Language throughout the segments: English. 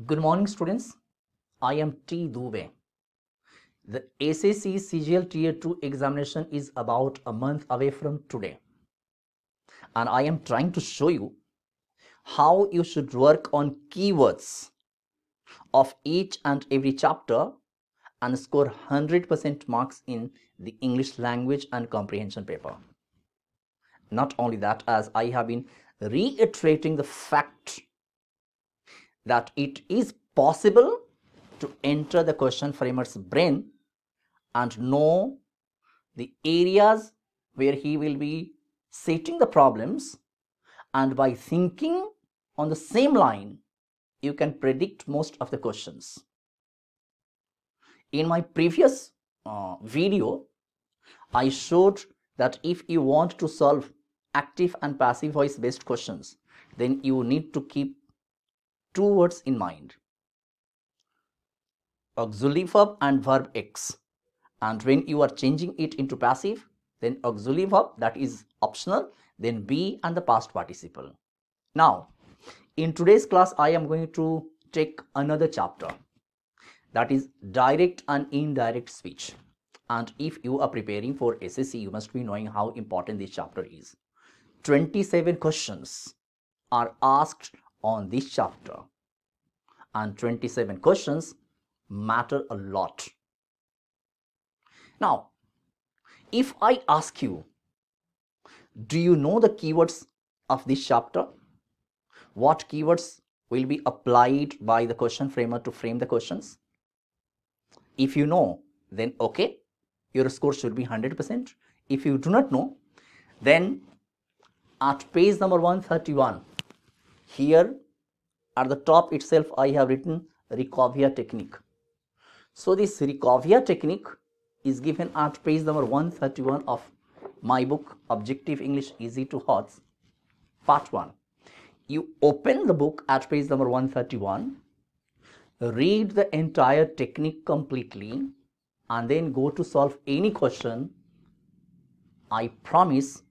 Good morning, students. I am T. Dube. The SSC CGL Tier 2 examination is about a month away from today. And I am trying to show you how you should work on keywords of each and every chapter and score 100% marks in the English language and comprehension paper. Not only that, as I have been reiterating the fact that it is possible to enter the question framer's brain and know the areas where he will be setting the problems, and by thinking on the same line you can predict most of the questions. In my previous video I showed that if you want to solve active and passive voice based questions, then you need to keep two words in mind: auxiliary verb and verb X. And when you are changing it into passive, then auxiliary verb, that is optional, then be and the past participle. Now, in today's class, I am going to take another chapter, that is direct and indirect speech. And if you are preparing for SSC, you must be knowing how important this chapter is. 27 questions are asked on this chapter, and 27 questions matter a lot. Now, if I ask you, do you know the keywords of this chapter? What keywords will be applied by the question framer to frame the questions? If you know, then okay, your score should be 100%. If you do not know, then at page number 131, here at the top itself, I have written Ricovia technique. So this Ricovia technique is given at page number 131 of my book Objective English Easy to Hots, part 1. You open the book at page number 131, read the entire technique completely, and then go to solve any question. I promise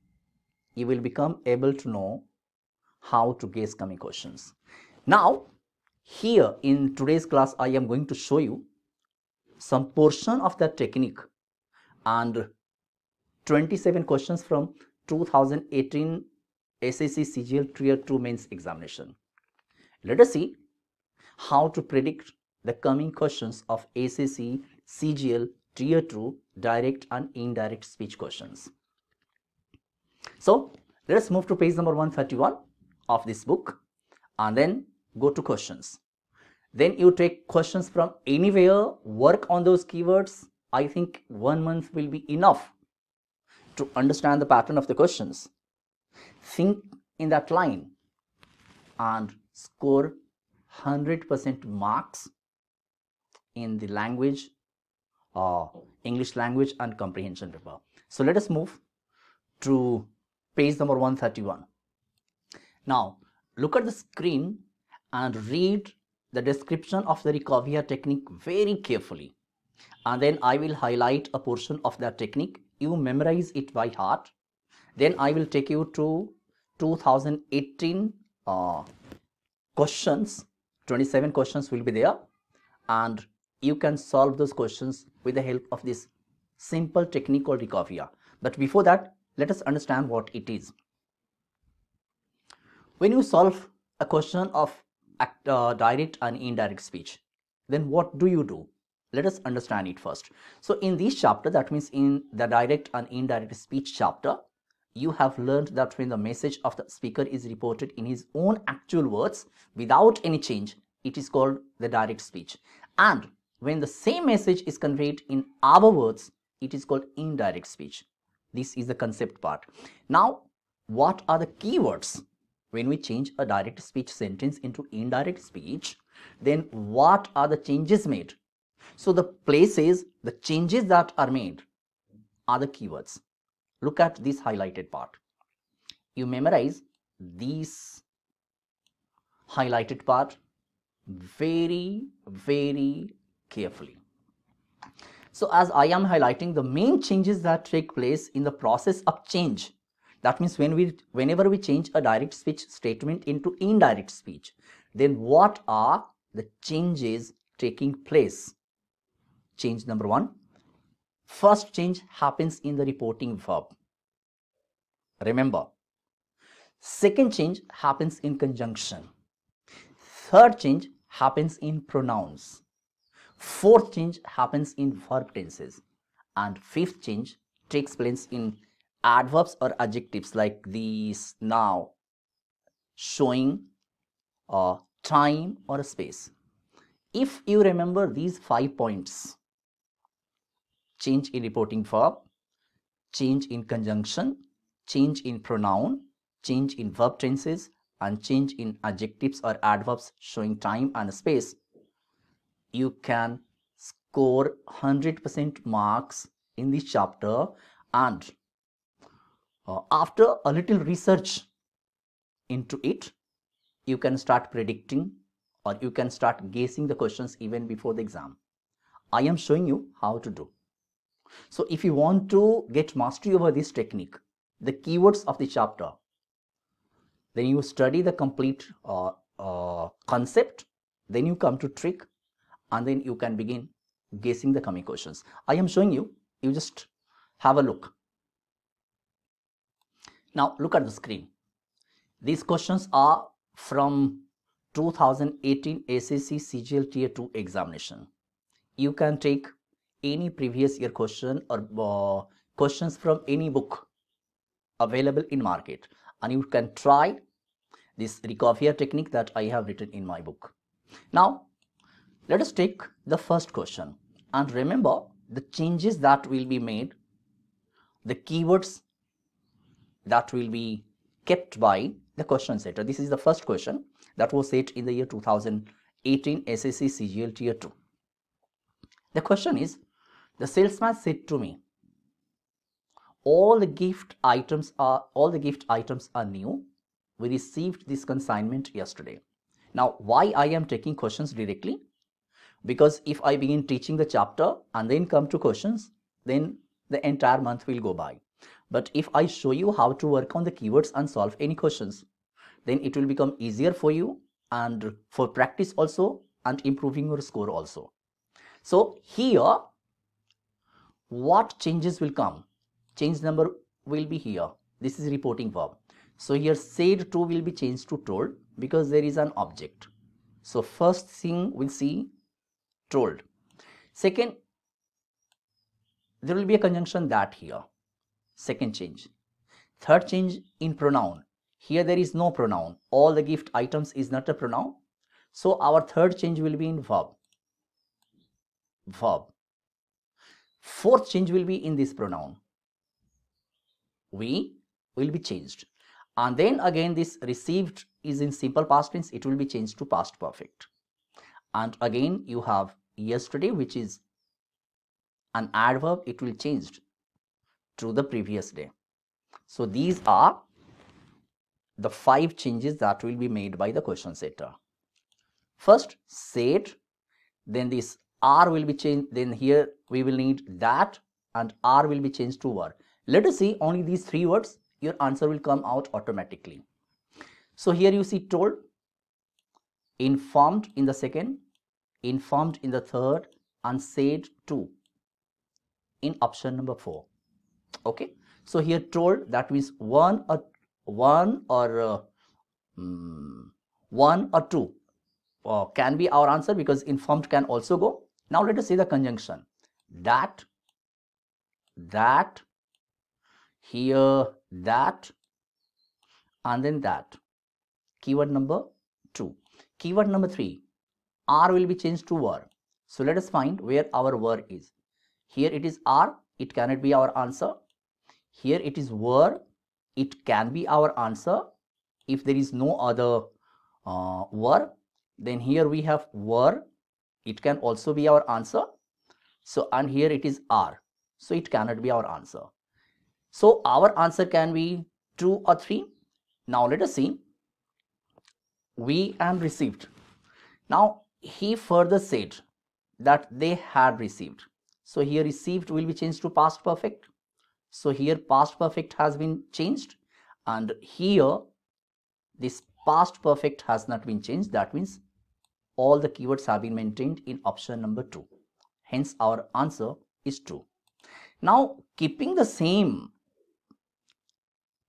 you will become able to know how to guess coming questions. Now, here in today's class, I am going to show you some portion of that technique and 27 questions from 2018 SSC CGL Tier 2 mains examination. Let us see how to predict the coming questions of SSC CGL Tier 2 direct and indirect speech questions. So let us move to page number 131 of this book and then go to questions. Then you take questions from anywhere, work on those keywords. I think 1 month will be enough to understand the pattern of the questions. Think in that line and score 100% marks in the language, English language and comprehension paper. So let us move to page number 131. Now look at the screen and read the description of the Ricovia technique very carefully, and then I will highlight a portion of that technique. You memorize it by heart. Then I will take you to 2018 questions. 27 questions will be there, and you can solve those questions with the help of this simple technique called Ricovia. But before that, let us understand what it is. When you solve a question of direct and indirect speech, then what do? Let us understand it first. So in this chapter, that means in the direct and indirect speech chapter, you have learned that when the message of the speaker is reported in his own actual words without any change, it is called the direct speech. And when the same message is conveyed in our words, it is called indirect speech. This is the concept part. Now, what are the keywords? When we change a direct speech sentence into indirect speech, then what are the changes made? So the places, the changes that are made are the keywords. Look at this highlighted part. You memorize this highlighted part very, very carefully. So as I am highlighting the main changes that take place in the process of change, that means whenever we change a direct speech statement into indirect speech, then what are the changes taking place. Change number 1. First change happens in the reporting verb. Remember. Second change happens in conjunction. Third change happens in pronouns. Fourth change happens in verb tenses. And fifth change takes place in adverbs or adjectives like these, now, showing, time or space. If you remember these 5 points, change in reporting verb, change in conjunction, change in pronoun, change in verb tenses, and change in adjectives or adverbs showing time and space, you can score 100% marks in this chapter. And after a little research into it, you can start predicting, or you can start guessing the questions even before the exam. I am showing you how to do. So if you want to get mastery over this technique, the keywords of the chapter, then you study the complete concept, then you come to trick, and then you can begin guessing the coming questions. I am showing you, you just have a look. Now look at the screen. These questions are from 2018 SSC CGL Tier 2 examination. You can take any previous year question or questions from any book available in market, and you can try this recovery technique that I have written in my book. Now let us take the first question, and remember the changes that will be made, the keywords that will be kept by the question setter. This is the first question that was set in the year 2018 SSC CGL Tier 2. The question is, the salesman said to me, all the gift items are new. We received this consignment yesterday. Now why I am taking questions directly? Because if I begin teaching the chapter and then come to questions, then the entire month will go by. But if I show you how to work on the keywords and solve any questions, then it will become easier for you and for practice also, and improving your score also. So here, what changes will come? Change number will be here. This is reporting verb. So here said to will be changed to told because there is an object. So first thing we'll see told. Second, there will be a conjunction that here. Second change. Third change in pronoun. Here there is no pronoun. All the gift items is not a pronoun. So our third change will be in verb. Verb. Fourth change will be in this pronoun. We will be changed. And then again this received is in simple past tense. It will be changed to past perfect. And again you have yesterday, which is an adverb. It will change to the previous day. So these are the 5 changes that will be made by the question setter. First, said, then this are will be changed, then here we will need that, and are will be changed to were. Let us see only these 3 words, your answer will come out automatically. So here you see told, informed in the second, informed in the third, and said to in option number 4. Okay, so here told, that means one or two can be our answer, because informed can also go. Now let us see the conjunction. That, here that, and then that. Keyword number 2. Keyword number 3, are will be changed to were. So let us find where our were is. Here it is are, it cannot be our answer. Here it is were, it can be our answer. If there is no other were, then here we have were, it can also be our answer. So, and here it is are, so it cannot be our answer. So our answer can be 2 or 3. Now let us see, we and received. Now he further said that they had received. So here received will be changed to past perfect. So here past perfect has been changed, and here this past perfect has not been changed. That means all the keywords have been maintained in option number 2. Hence, our answer is true. Now, keeping the same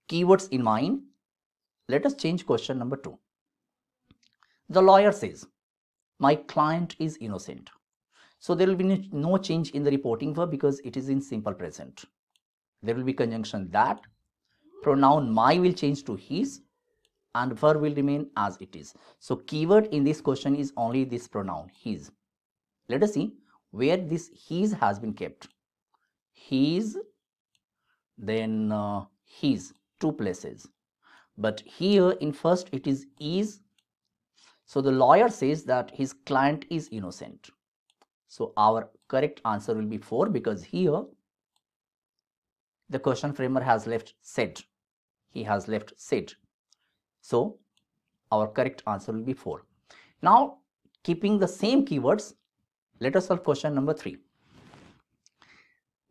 keywords in mind, let us change question number 2. The lawyer says, my client is innocent. So there will be no change in the reporting verb because it is in simple present. There will be conjunction that, pronoun my will change to his, and verb will remain as it is. So keyword in this question is only this pronoun his. Let us see where this his has been kept. His, then his, 2 places. But here in first it is. So the lawyer says that his client is innocent. So our correct answer will be 4 because here the question framer has left said. He has left said. So our correct answer will be 4. Now, keeping the same keywords, let us solve question number 3.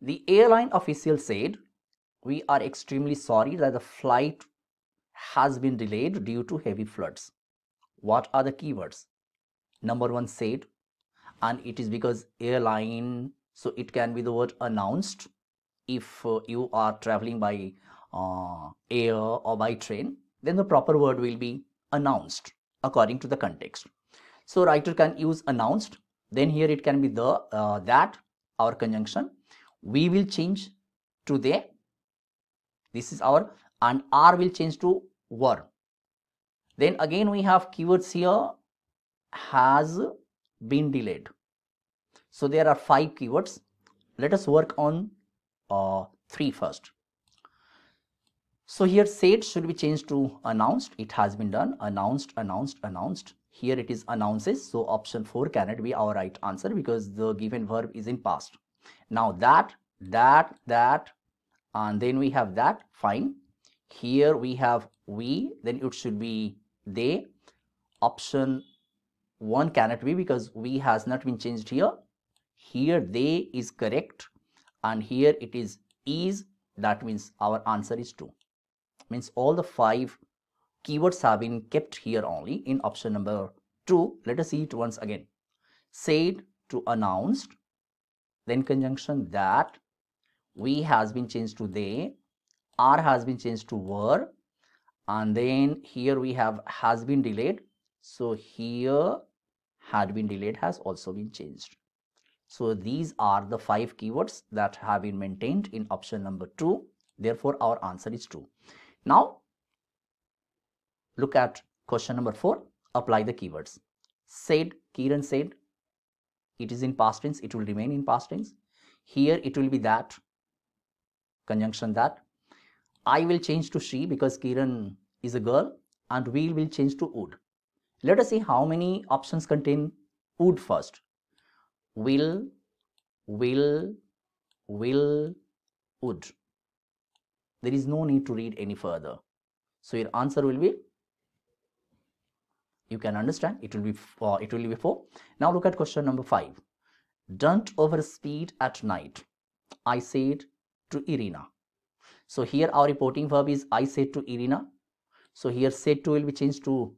The airline official said, we are extremely sorry that the flight has been delayed due to heavy floods. What are the keywords? Number 1, said, and it is because airline, so it can be the word announced if you are traveling by air or by train, then the proper word will be announced according to the context. So writer can use announced, then here it can be the that, our conjunction. We will change to they, this is our, and are will change to were. Then again we have keywords here, has been delayed. So there are 5 keywords. Let us work on 3 first. So here said should be changed to announced. It has been done. Announced, announced, announced. Here it is announces. So option 4 cannot be our right answer because the given verb is in past. Now that, and then we have that. Fine. Here we have we, then it should be they. Option 1 cannot be because we has not been changed here. Here they is correct, and here it is. That means our answer is 2. Means all the 5 keywords have been kept here only in option number 2. Let us see it once again. Said to announced, then conjunction that, we has been changed to they, are has been changed to were, and then here we have has been delayed. So here had been delayed has also been changed. So these are the 5 keywords that have been maintained in option number 2. Therefore, our answer is true. Now, look at question number 4. Apply the keywords. Said, Kiran said, it is in past tense, it will remain in past tense. Here it will be that, conjunction that. I will change to she because Kiran is a girl, and we will change to would. Let us see how many options contain would first. Will, would. There is no need to read any further. So your answer will be, you can understand, it will be 4. Now look at question number 5. Don't overspeed at night, I said to Irina. So here our reporting verb is I said to Irina. So here said to will be changed to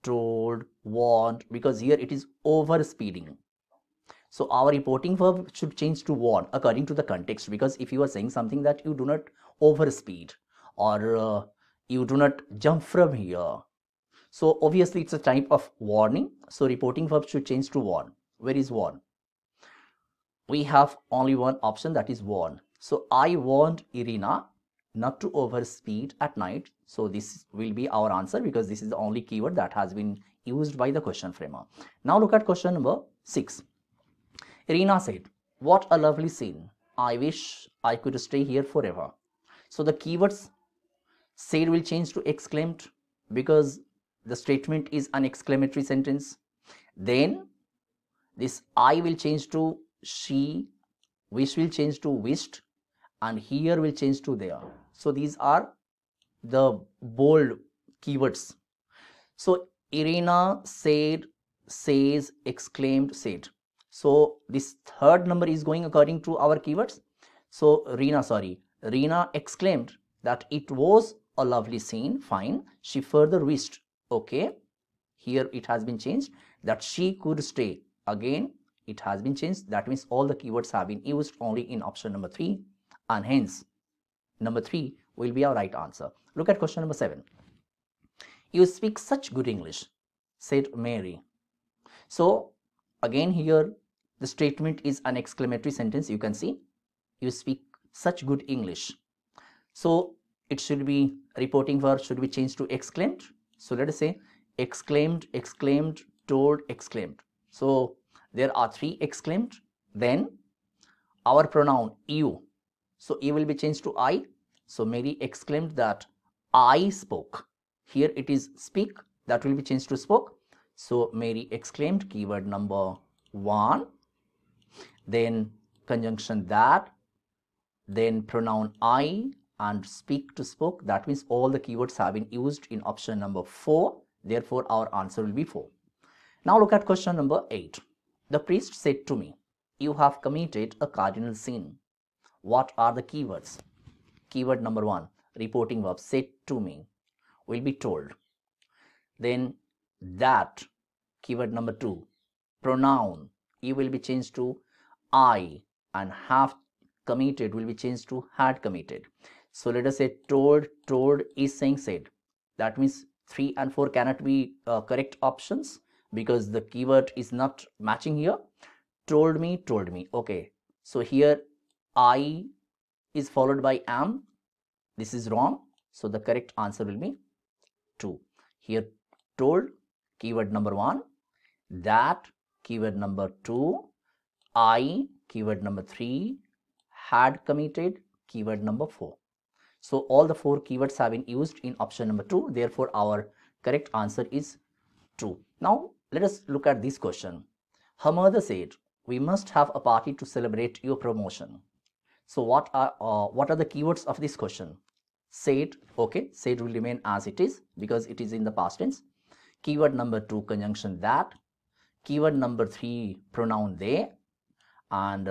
told, warned, because here it is overspeeding. So our reporting verb should change to warn according to the context, because if you are saying something that you do not overspeed or you do not jump from here, so obviously it's a type of warning. So reporting verb should change to warn. Where is warn? We have only one option, that is warn. So I warned Irina not to overspeed at night. So this will be our answer because this is the only keyword that has been used by the question framer. Now look at question number 6. Irina said, what a lovely scene. I wish I could stay here forever. So the keywords said will change to exclaimed because the statement is an exclamatory sentence. Then this I will change to she, wish will change to wished, and here will change to there. So these are the bold keywords. So Irina said, says, exclaimed, said. So this third number is going according to our keywords. So Rina exclaimed that it was a lovely scene. Fine. She further wished. Okay. Here it has been changed that she could stay. Again, it has been changed. That means all the keywords have been used only in option number 3, and hence number 3 will be our right answer. Look at question number 7. You speak such good English, said Mary. So again here the statement is an exclamatory sentence. You can see you speak such good English. So it should be reporting verb should be changed to exclaimed. So let us say exclaimed, exclaimed, told, exclaimed. So there are 3 exclaimed. Then our pronoun you. So you will be changed to I. So Mary exclaimed that I spoke. Here it is speak, that will be changed to spoke. So Mary exclaimed, keyword number 1. Then conjunction that, then pronoun I, and speak to spoke. That means all the keywords have been used in option number 4. Therefore our answer will be 4. Now look at question number 8. The priest said to me, you have committed a cardinal sin. What are the keywords? Keyword number 1, reporting verb, said to me, will be told. Then that, keyword number 2, pronoun, you will be changed to I, and have committed will be changed to had committed. So let us say told, told is saying said. That means 3 and 4 cannot be correct options because the keyword is not matching here. Told me, told me. Okay, so here I is followed by am. This is wrong. So the correct answer will be 2. Here told, keyword number 1, that, keyword number 2, I, keyword number 3, had committed, keyword number 4. So all the 4 keywords have been used in option number 2. Therefore our correct answer is 2. Now let us look at this question. Her mother said, we must have a party to celebrate your promotion. So what are the keywords of this question? Said, okay, said will remain as it is because it is in the past tense. Keyword number 2, conjunction that. Keyword number 3, pronoun they. And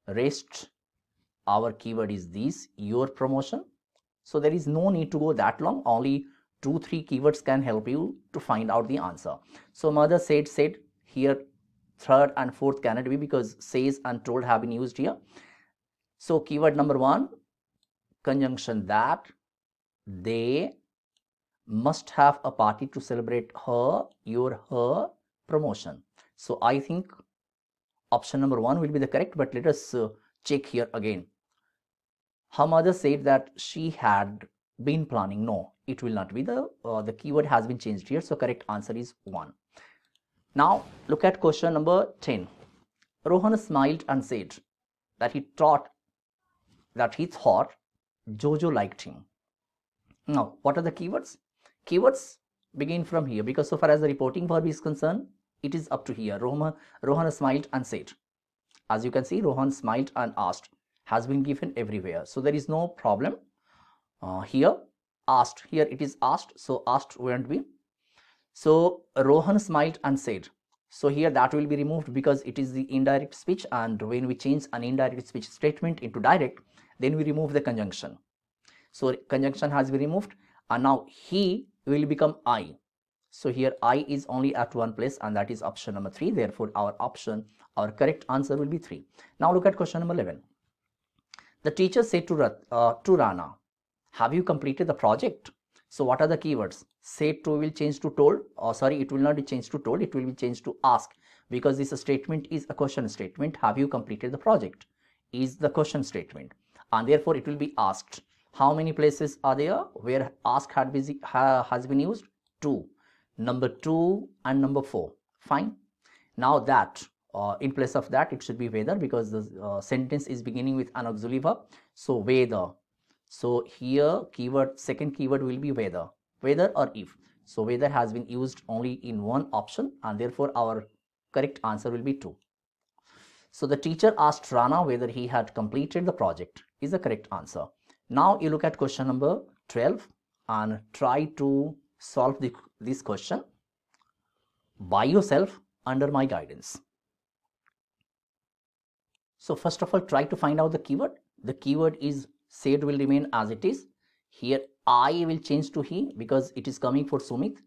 rest, our keyword is this, your promotion. So there is no need to go that long. Only 2-3 keywords can help you to find out the answer. So mother said, said. Here 3rd and 4th cannot be because says and told have been used here. So keyword number 1, conjunction that, they must have a party to celebrate her promotion. So I think option number 1 will be the correct, but let us check here again. Her mother said that she had been planning. No, it will not be. The keyword has been changed here. So correct answer is 1. Now look at question number 10. Rohan smiled and said that he thought Jojo liked him. Now what are the keywords? Keywords begin from here because so far as the reporting verb is concerned, it is up to here. Rohan smiled and said. As you can see, Rohan smiled and asked has been given everywhere. So there is no problem. Here asked, here it is asked. So asked won't be. So Rohan smiled and said. So here that will be removed because it is the indirect speech, and when we change an indirect speech statement into direct, then we remove the conjunction. So conjunction has been removed, and now he will become I. So here I is only at one place, and that is option number 3. Therefore our correct answer will be 3. Now look at question number 11. The teacher said to Rana, have you completed the project? So what are the keywords? Said to will change to told. It will not be changed to told. It will be changed to ask because this statement is a question statement. Have you completed the project is the question statement, and therefore it will be asked. How many places are there where ask has been used? 2. Number 2 and number 4. Fine. Now that in place of that it should be whether because the sentence is beginning with an auxiliary verb. So whether. So here second keyword will be whether or if. So whether has been used only in one option, and therefore our correct answer will be 2. So the teacher asked Rana whether he had completed the project is the correct answer. Now you look at question number 12 and try to solve this question by yourself under my guidance. So first of all, try to find out the keyword. The keyword is said will remain as it is. Here I will change to he because it is coming for Sumit,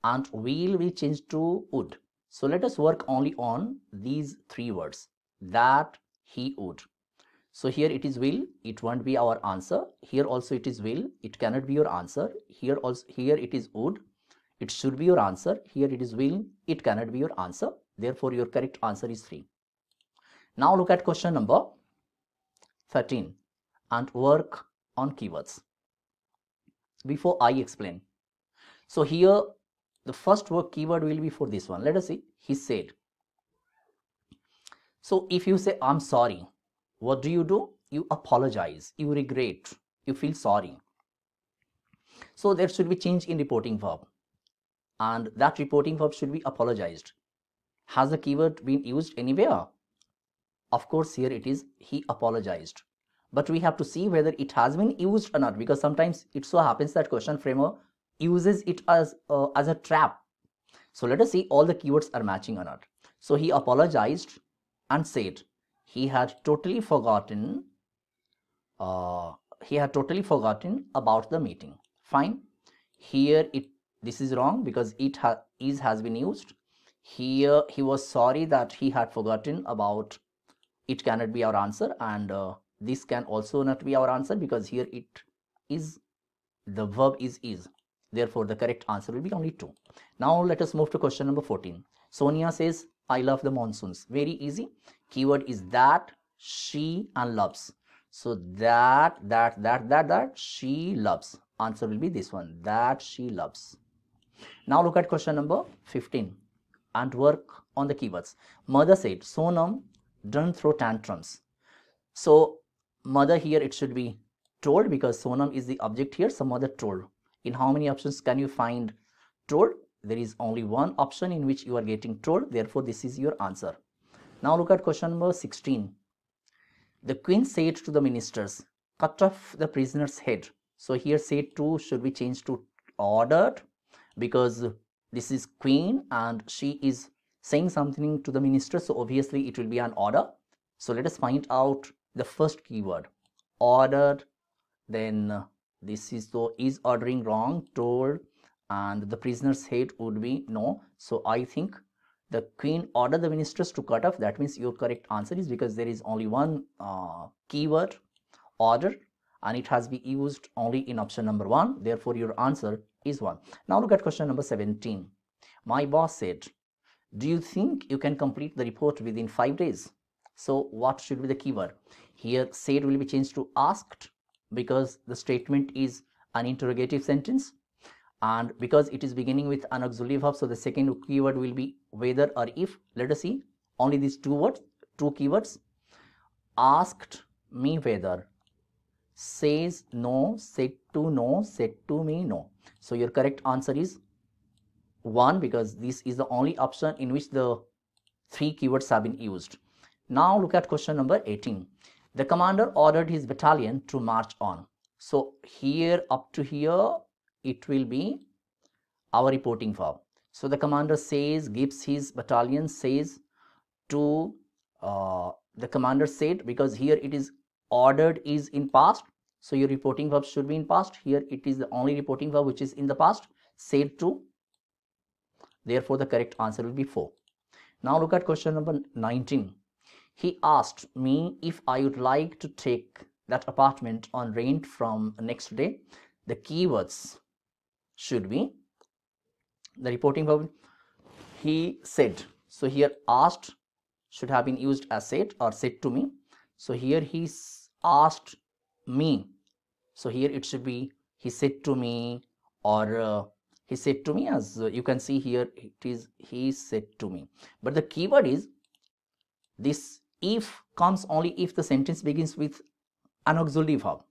and will be changed to would. So let us work only on these three words, that, he, would. So here it is will, it won't be our answer. Here also it is will, it cannot be your answer. Here also, here it is would, it should be your answer. Here it is will, it cannot be your answer. Therefore your correct answer is 3. Now look at question number 13 and work on keywords. Before I explain, so here the first word keyword will be for this one. Let us see. He said. So if you say I'm sorry, what do? You apologize, you regret, you feel sorry. So there should be change in reporting verb, and that reporting verb should be apologized. Has the keyword been used anywhere? Of course, here it is, he apologized. But we have to see whether it has been used or not, because sometimes it so happens that question framer uses it as a trap. So let us see all the keywords are matching or not. So he apologized and said he had totally forgotten about the meeting. Fine. Here this is wrong because is has been used. Here he was sorry that he had forgotten about. It cannot be our answer, and this can also not be our answer because here it is, the verb is. Therefore the correct answer will be only 2. Now let us move to question number 14. Sonia says I love the monsoons. Very easy. Keyword is that, she, and loves. So that she loves. Answer will be this one, that she loves. Now look at question number 15 and work on the keywords. Mother said Sonam don't throw tantrums. So mother, here it should be told because Sonam is the object here. So mother told. In how many options can you find told? There is only one option in which you are getting told. Therefore this is your answer. Now look at question number 16. The queen said to the ministers, cut off the prisoner's head. So here said to should be changed to ordered, because this is queen and she is saying something to the minister, so obviously it will be an order. So let us find out the first keyword, ordered. Then this is, so is ordering wrong, told, and the prisoner's head would be no. So I think the queen ordered the ministers to cut off. That means your correct answer is, because there is only one keyword, order, and it has been used only in option number 1. Therefore your answer is 1. Now look at question number 17. My boss said, do you think you can complete the report within 5 days? So what should be the keyword? Here said will be changed to asked, because the statement is an interrogative sentence, and because it is beginning with an auxiliary verb, so the second keyword will be whether or if. Let us see only these two keywords. Asked me whether, says no, said to no, said to me no. So your correct answer is 1, because this is the only option in which the 3 keywords have been used. Now look at question number 18. The commander ordered his battalion to march on. So here up to here it will be our reporting verb. So the commander says, gives his battalion, says to, the commander said, because here it is ordered is in past, so your reporting verb should be in past. Here it is the only reporting verb which is in the past, said to. Therefore the correct answer will be 4. Now look at question number 19. He asked me if I would like to take that apartment on rent from next day. The keywords should be the reporting verb, he said. So here asked should have been used as said or said to me. So here he asked me. So here it should be he said to me, or he said to me, as you can see here it is he said to me. But the keyword is this if comes only if the sentence begins with an auxiliary verb.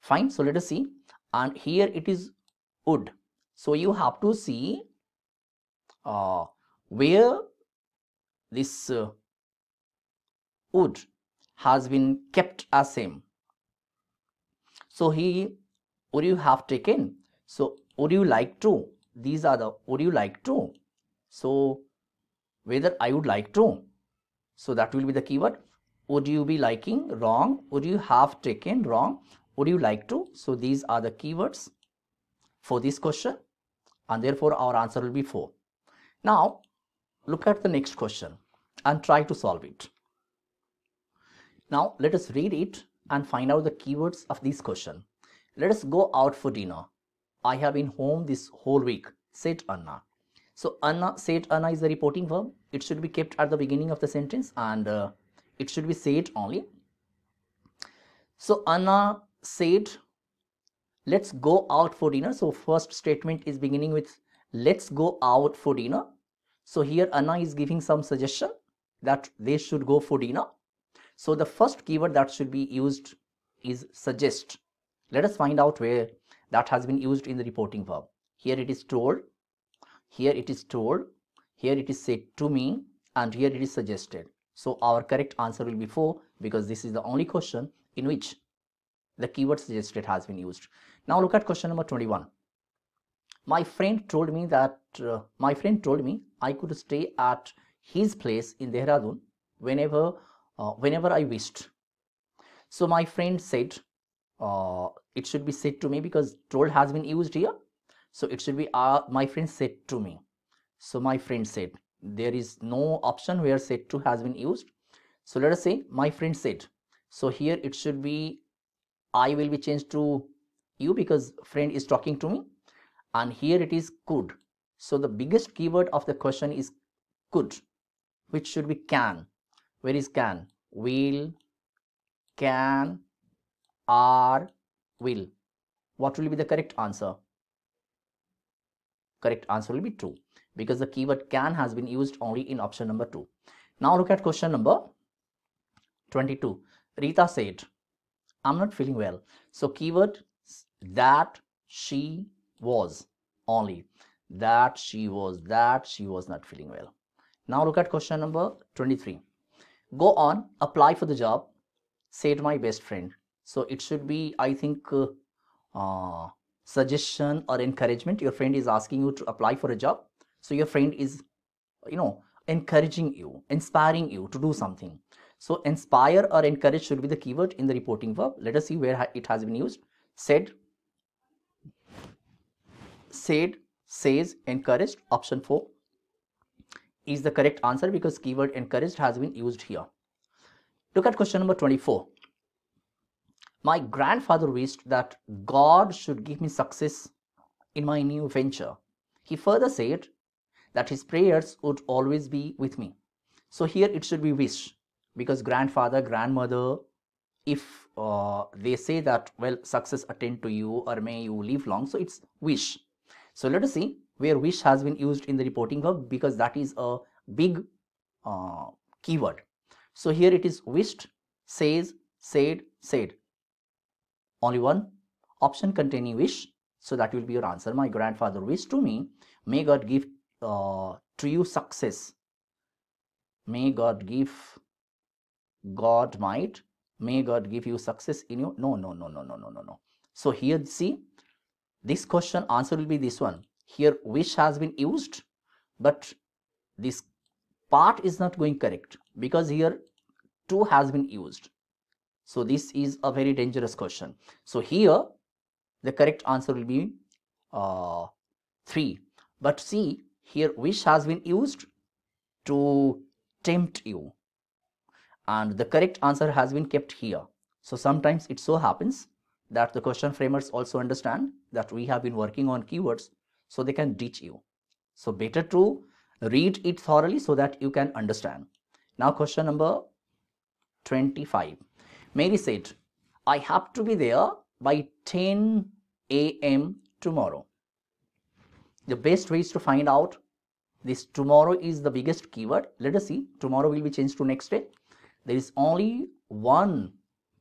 Fine. So let us see. And here it is would. So you have to see where this would has been kept as same. So would you have taken? So would you like to? These are the would you like to. So whether I would like to. So that will be the keyword. Would you be liking? Wrong. Would you have taken? Wrong. Would you like to? So these are the keywords for this question. and therefore our answer will be 4. Now look at the next question and try to solve it. Now let us read it and find out the keywords of this question. Let us go out for dinner. I have been home this whole week, said Anna. So Anna, said Anna is the reporting verb. It should be kept at the beginning of the sentence, and it should be said only. So Anna said, let's go out for dinner. So first statement is beginning with let's go out for dinner. So here Anna is giving some suggestion that they should go for dinner. So the first keyword that should be used is suggest. Let us find out where that has been used in the reporting verb. Here it is told, here it is told, here it is said to me, and here it is suggested. So our correct answer will be 4, because this is the only question in which the keyword suggested has been used. Now look at question number 21. My friend told me I could stay at his place in Dehradun whenever I wished. So my friend said, it should be said to me because told has been used here. So it should be my friend said to me. So my friend said. There is no option where said to has been used. So let us say my friend said. So here it should be I will be changed to you because friend is talking to me, and here it is could. So the biggest keyword of the question is could, which should be can. Where is can? Will, can, are, will. What will be the correct answer? Correct answer will be 2, because the keyword can has been used only in option number 2. Now look at question number 22. Rita said, I'm not feeling well. So keyword that she was only. That she was not feeling well. Now look at question number 23. Go on, apply for the job, said my best friend. So it should be, I think, suggestion or encouragement. Your friend is asking you to apply for a job. So your friend is, encouraging you, inspiring you to do something. So inspire or encourage should be the keyword in the reporting verb. Let us see where it has been used. Said, says, encouraged. Option 4 is the correct answer because keyword encouraged has been used here. Look at question number 24. My grandfather wished that God should give me success in my new venture. He further said that his prayers would always be with me. So here it should be wish, because grandfather, grandmother, if they say that, well, success attend to you or may you live long, so it's wish. So let us see where wish has been used in the reporting verb, because that is a big keyword. So here it is wished, says, said, said. Only one option containing wish, so that will be your answer. My grandfather wished to me, may God give to you success. May God give, God might, may God give you success in you. No. So here see, this question answer will be this one. Here wish has been used, but this part is not going correct because here to has been used. So this is a very dangerous question. So here the correct answer will be 3. But see, here wish has been used to tempt you, and the correct answer has been kept here. So sometimes it so happens that the question framers also understand that we have been working on keywords, so they can teach you. So better to read it thoroughly so that you can understand. Now question number 25. Mary said, I have to be there by 10 a.m. tomorrow. The best way is to find out this tomorrow is the biggest keyword. Let us see. Tomorrow will be changed to next day. There is only one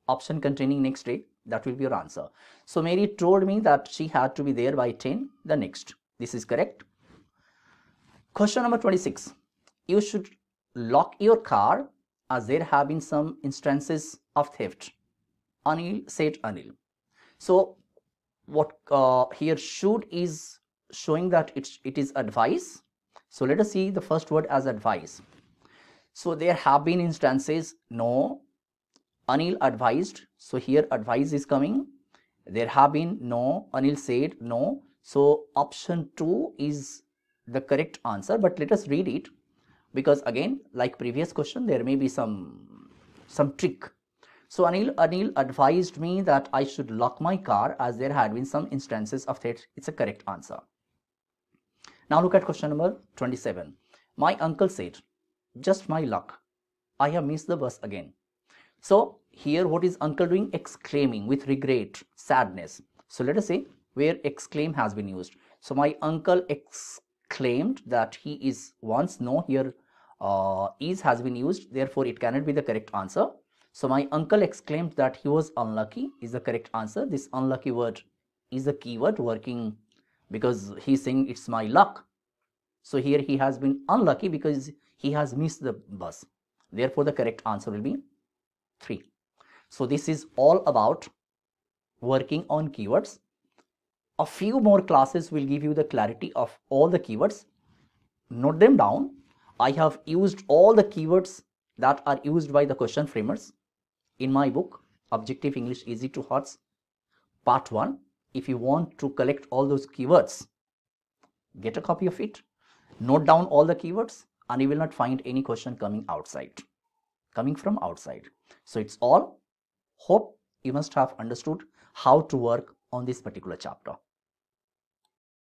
option containing next day. That will be your answer. So Mary told me that she had to be there by 10 the next. This is correct. Question number 26. You should lock your car as there have been some instances of theft. Anil said Anil. So what here should is showing that it is advice. So let us see the first word as advice. So there have been instances. No. Anil advised. So here advice is coming. There have been. No. Anil said. No. So option 2 is the correct answer, but let us read it, because again, like previous question, there may be some trick. So Anil advised me that I should lock my car, as there had been some instances of that. It's a correct answer. Now look at question number 27. My uncle said, just my luck, I have missed the bus again. So here what is uncle doing? Exclaiming with regret, sadness. So let us say where exclaim has been used. So my uncle exclaimed that he is once. No, here is has been used, therefore it cannot be the correct answer. So my uncle exclaimed that he was unlucky is the correct answer. This unlucky word is a keyword working because he's saying it's my luck. So here he has been unlucky because he has missed the bus. Therefore the correct answer will be 3. So this is all about working on keywords. A few more classes will give you the clarity of all the keywords. Note them down. I have used all the keywords that are used by the question framers in my book, Objective English Easy to Hearts, Part 1. If you want to collect all those keywords, get a copy of it. Note down all the keywords and you will not find any question coming from outside. So it's all. Hope you must have understood how to work on this particular chapter.